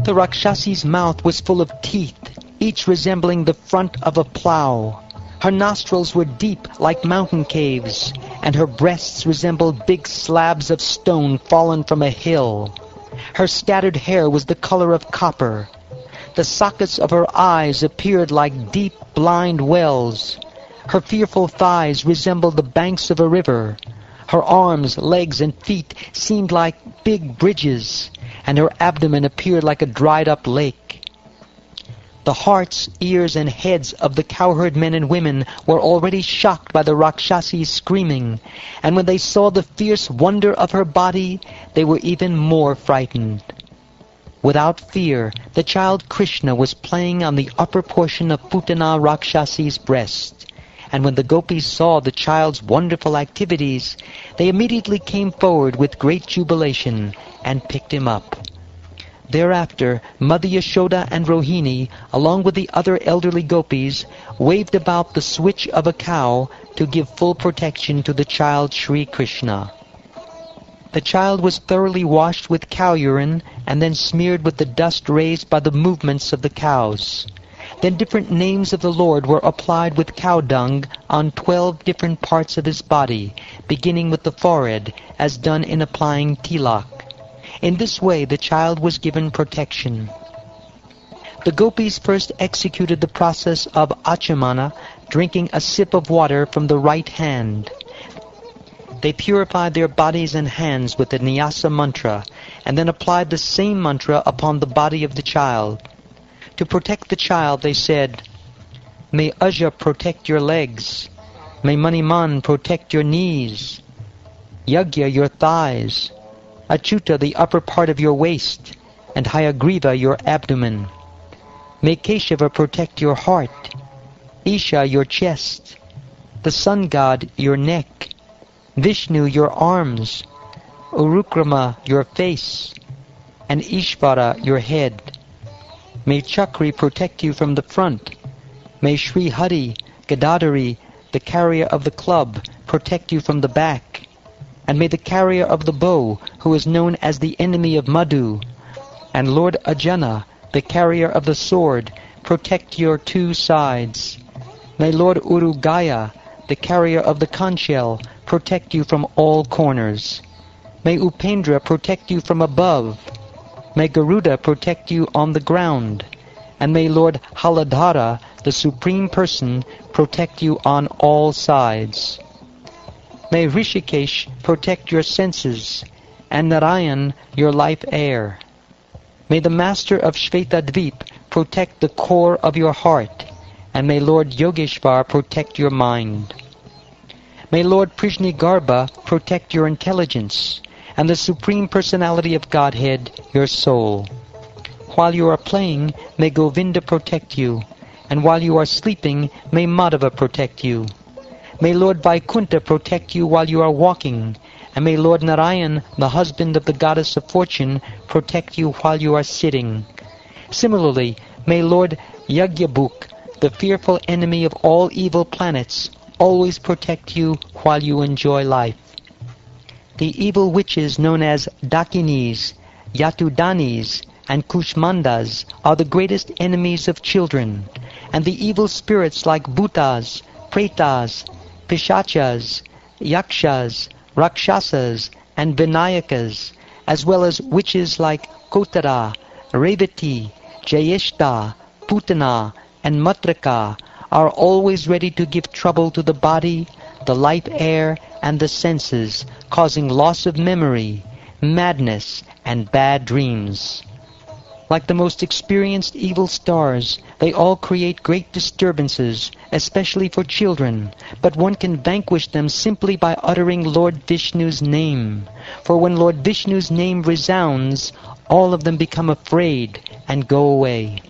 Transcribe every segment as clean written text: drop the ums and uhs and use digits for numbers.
The Rakshasi's mouth was full of teeth, each resembling the front of a plow. Her nostrils were deep like mountain caves, and her breasts resembled big slabs of stone fallen from a hill. Her scattered hair was the color of copper. The sockets of her eyes appeared like deep blind wells. Her fearful thighs resembled the banks of a river. Her arms, legs, and feet seemed like big bridges, and her abdomen appeared like a dried-up lake. The hearts, ears, and heads of the cowherd men and women were already shocked by the Rakshasi's screaming, and when they saw the fierce wonder of her body, they were even more frightened. Without fear, the child Krishna was playing on the upper portion of Putana Rakshasi's breast. And when the gopis saw the child's wonderful activities, they immediately came forward with great jubilation and picked him up. Thereafter, Mother Yashoda and Rohini, along with the other elderly gopis, waved about the switch of a cow to give full protection to the child Sri Krishna. The child was thoroughly washed with cow urine and then smeared with the dust raised by the movements of the cows. Then different names of the Lord were applied with cow dung on 12 different parts of his body, beginning with the forehead, as done in applying tilak. In this way the child was given protection. The gopis first executed the process of achamana, drinking a sip of water from the right hand. They purified their bodies and hands with the Nyasa mantra, and then applied the same mantra upon the body of the child. To protect the child, they said, "May Aja protect your legs. May Maniman protect your knees. Yagya your thighs. Achyuta the upper part of your waist, and Hayagriva your abdomen. May Keshava protect your heart. Isha your chest. The sun god your neck. Vishnu your arms. Urukrama your face. And Ishvara your head. May Chakri protect you from the front. May Sri Hari, Gadadari, the carrier of the club, protect you from the back. And may the carrier of the bow, who is known as the enemy of Madhu, and Lord Ajana, the carrier of the sword, protect your two sides. May Lord Urugaya, the carrier of the conch shell, protect you from all corners. May Upendra protect you from above. May Garuda protect you on the ground, and may Lord Haladhara, the Supreme Person, protect you on all sides. May Rishikesh protect your senses, and Narayan your life air. May the Master of Shvetadvip protect the core of your heart, and may Lord Yogeshvar protect your mind. May Lord Prishnigarbha protect your intelligence, and the Supreme Personality of Godhead your soul. While you are playing, may Govinda protect you, and while you are sleeping, may Madhava protect you. May Lord Vaikuntha protect you while you are walking, and may Lord Narayan, the husband of the goddess of fortune, protect you while you are sitting. Similarly, may Lord Yagyabuk, the fearful enemy of all evil planets, always protect you while you enjoy life. The evil witches known as Dakinis, Yatudanis, and Kushmandas are the greatest enemies of children, and the evil spirits like Bhutas, Pretas, Pishachas, Yakshas, Rakshasas, and Vinayakas, as well as witches like Kotara, Revati, Jayeshta, Putana, and Matraka, are always ready to give trouble to the body, the life air, and the senses, causing loss of memory, madness, and bad dreams. Like the most experienced evil stars, they all create great disturbances, especially for children, but one can vanquish them simply by uttering Lord Vishnu's name. For when Lord Vishnu's name resounds, all of them become afraid and go away.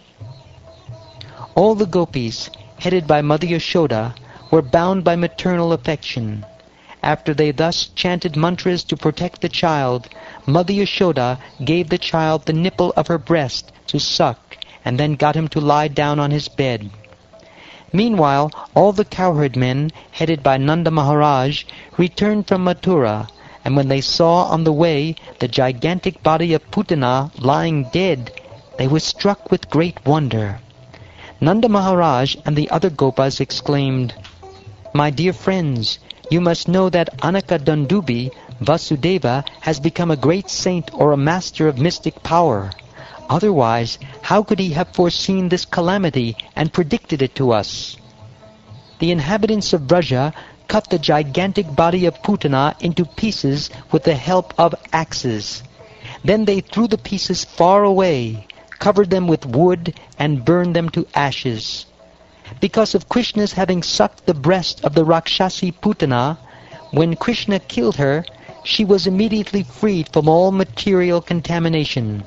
All the gopis, headed by Mother Yashoda, were bound by maternal affection. After they thus chanted mantras to protect the child, Mother Yashoda gave the child the nipple of her breast to suck, and then got him to lie down on his bed. Meanwhile, all the cowherd men, headed by Nanda Maharaj, returned from Mathura, and when they saw on the way the gigantic body of Putana lying dead, They were struck with great wonder. Nanda Maharaj and the other Gopas exclaimed, "My dear friends, you must know that Anaka Dandubi, Vasudeva, has become a great saint or a master of mystic power. Otherwise, how could he have foreseen this calamity and predicted it to us?" The inhabitants of Vraja cut the gigantic body of Putana into pieces with the help of axes. Then they threw the pieces far away, covered them with wood, and burned them to ashes. Because of Krishna's having sucked the breast of the Rakshasi Putana, when Krishna killed her, she was immediately freed from all material contamination.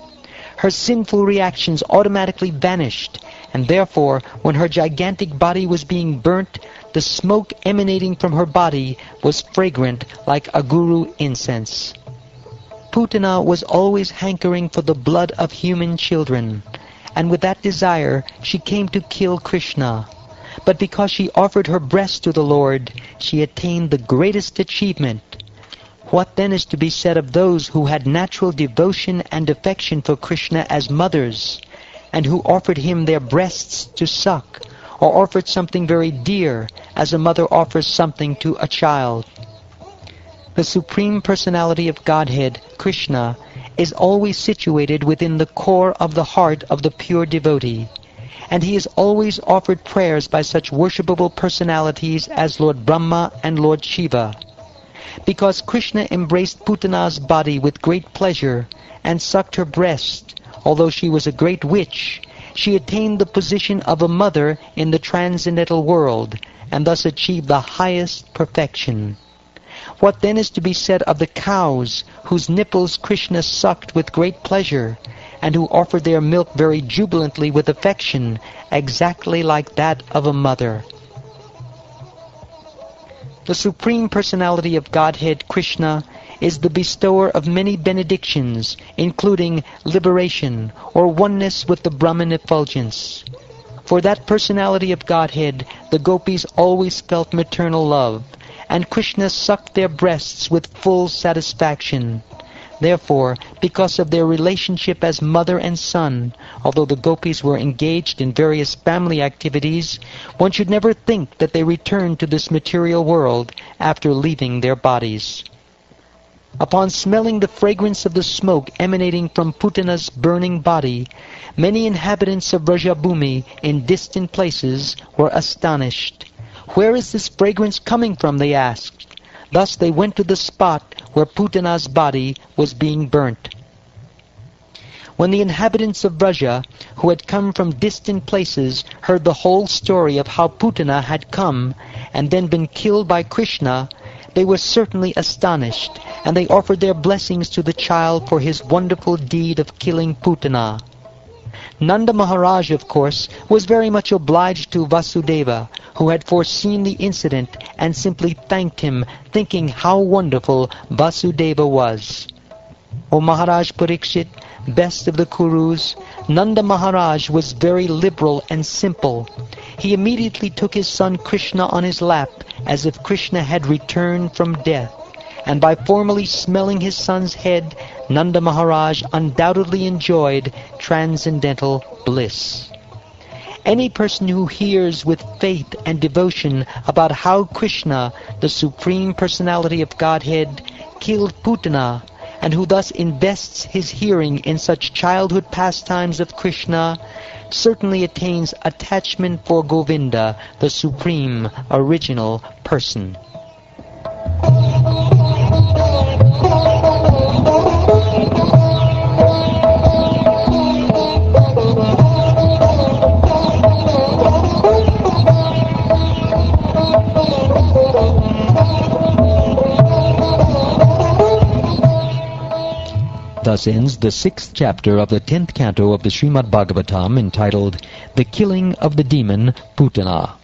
Her sinful reactions automatically vanished, and therefore, when her gigantic body was being burnt, the smoke emanating from her body was fragrant like aguru incense. Putana was always hankering for the blood of human children, and with that desire she came to kill Krishna. But because she offered her breast to the Lord, she attained the greatest achievement. What then is to be said of those who had natural devotion and affection for Krishna as mothers, and who offered him their breasts to suck, or offered something very dear, as a mother offers something to a child? The Supreme Personality of Godhead, Krishna, is always situated within the core of the heart of the pure devotee, and he is always offered prayers by such worshipable personalities as Lord Brahma and Lord Shiva. Because Krishna embraced Putana's body with great pleasure and sucked her breast, although she was a great witch, she attained the position of a mother in the transcendental world, and thus achieved the highest perfection. What then is to be said of the cows whose nipples Krishna sucked with great pleasure, and who offered their milk very jubilantly with affection, exactly like that of a mother? The Supreme Personality of Godhead, Krishna, is the bestower of many benedictions, including liberation or oneness with the Brahman effulgence. For that Personality of Godhead, the gopis always felt maternal love, and Krishna sucked their breasts with full satisfaction. Therefore, because of their relationship as mother and son, although the gopis were engaged in various family activities, one should never think that they returned to this material world after leaving their bodies. Upon smelling the fragrance of the smoke emanating from Putana's burning body, many inhabitants of Vrajabhumi in distant places were astonished. "Where is this fragrance coming from?" they asked. Thus they went to the spot where Putana's body was being burnt. When the inhabitants of Vraja, who had come from distant places, heard the whole story of how Putana had come and then been killed by Krishna, they were certainly astonished, and they offered their blessings to the child for his wonderful deed of killing Putana. Nanda Maharaj, of course, was very much obliged to Vasudeva, who had foreseen the incident and simply thanked him, thinking how wonderful Vasudeva was. O Maharaj Parikshit, best of the Kurus, Nanda Maharaj was very liberal and simple. He immediately took his son Krishna on his lap, as if Krishna had returned from death, and by formally smelling his son's head, Nanda Maharaj undoubtedly enjoyed transcendental bliss. Any person who hears with faith and devotion about how Krishna, the Supreme Personality of Godhead, killed Putana, and who thus invests his hearing in such childhood pastimes of Krishna, certainly attains attachment for Govinda, the Supreme Original Person. Thus ends the 6th chapter of the 10th canto of the Shrimad Bhagavatam, entitled The Killing of the Demon Putana.